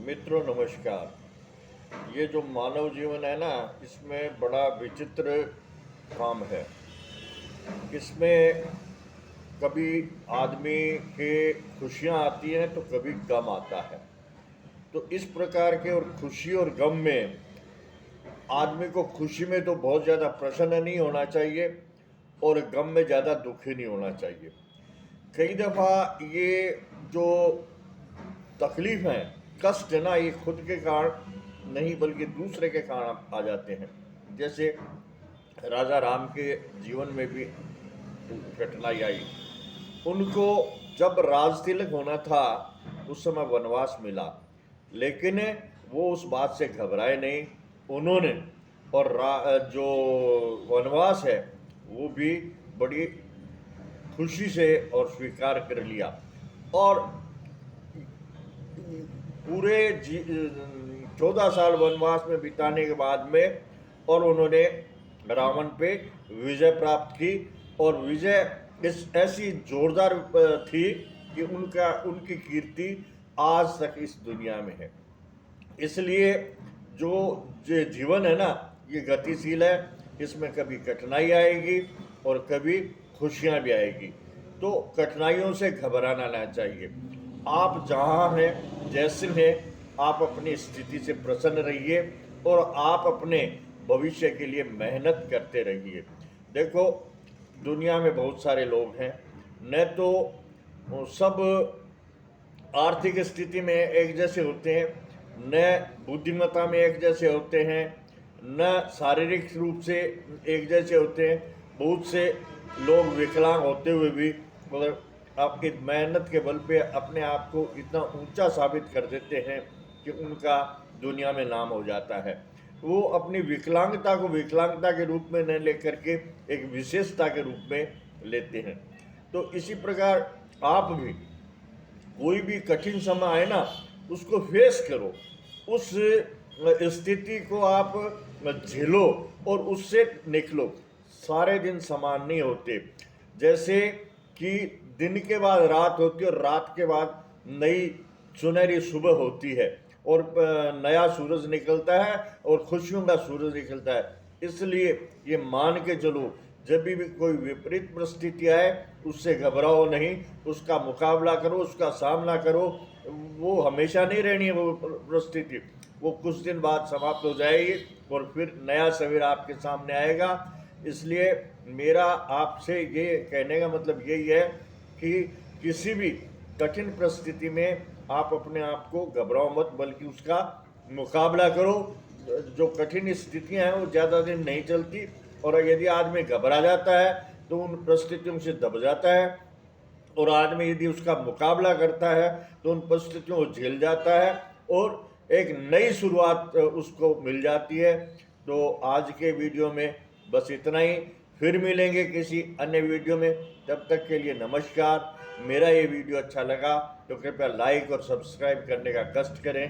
मित्रों नमस्कार। ये जो मानव जीवन है ना, इसमें बड़ा विचित्र काम है। इसमें कभी आदमी के खुशियाँ आती हैं तो कभी गम आता है। तो इस प्रकार के और खुशी और गम में आदमी को खुशी में तो बहुत ज़्यादा प्रसन्न नहीं होना चाहिए और गम में ज़्यादा दुखी नहीं होना चाहिए। कई दफ़ा ये जो तकलीफ है, कष्ट है ना, ये खुद के कारण नहीं बल्कि दूसरे के कारण आ जाते हैं। जैसे राजा राम के जीवन में भी कठिनाई आई। उनको जब राज तिलक होना था उस समय वनवास मिला, लेकिन वो उस बात से घबराए नहीं। उन्होंने और जो वनवास है वो भी बड़ी खुशी से और स्वीकार कर लिया। और पूरे 14 साल वनवास में बिताने के बाद में और उन्होंने रावण पे विजय प्राप्त की। और विजय इस ऐसी जोरदार थी कि उनकी कीर्ति आज तक इस दुनिया में है। इसलिए जो जो जीवन है ना, ये गतिशील है। इसमें कभी कठिनाई आएगी और कभी खुशियाँ भी आएगी। तो कठिनाइयों से घबराना ना चाहिए। आप जहाँ हैं, जैसे हैं, आप अपनी स्थिति से प्रसन्न रहिए और आप अपने भविष्य के लिए मेहनत करते रहिए। देखो, दुनिया में बहुत सारे लोग हैं, न तो वो सब आर्थिक स्थिति में एक जैसे होते हैं, न बुद्धिमत्ता में एक जैसे होते हैं, न शारीरिक रूप से एक जैसे होते हैं। बहुत से लोग विकलांग होते हुए भी मगर आपकी मेहनत के बल पे अपने आप को इतना ऊंचा साबित कर देते हैं कि उनका दुनिया में नाम हो जाता है। वो अपनी विकलांगता को विकलांगता के रूप में न लेकर के एक विशेषता के रूप में लेते हैं। तो इसी प्रकार आप भी कोई भी कठिन समय आए ना, उसको फेस करो। उस स्थिति को आप झेलो और उससे निकलो। सारे दिन समान नहीं होते। जैसे कि दिन के बाद रात होती है और रात के बाद नई सुनहरी सुबह होती है और नया सूरज निकलता है और खुशियों का सूरज निकलता है। इसलिए ये मान के चलो, जब भी कोई विपरीत परिस्थिति आए उससे घबराओ नहीं, उसका मुकाबला करो, उसका सामना करो। वो हमेशा नहीं रहनी है वो परिस्थिति, वो कुछ दिन बाद समाप्त हो जाएगी और फिर नया सवेरा आपके सामने आएगा। इसलिए मेरा आपसे ये कहने का मतलब यही है कि किसी भी कठिन परिस्थिति में आप अपने आप को घबराओ मत, बल्कि उसका मुकाबला करो। जो कठिन स्थितियां हैं वो ज़्यादा दिन नहीं चलती, और यदि आदमी घबरा जाता है तो उन परिस्थितियों से दब जाता है, और आदमी यदि उसका मुकाबला करता है तो उन परिस्थितियों को झेल जाता है और एक नई शुरुआत उसको मिल जाती है। तो आज के वीडियो में बस इतना ही। फिर मिलेंगे किसी अन्य वीडियो में। तब तक के लिए नमस्कार। मेरा ये वीडियो अच्छा लगा तो कृपया लाइक और सब्सक्राइब करने का कष्ट करें।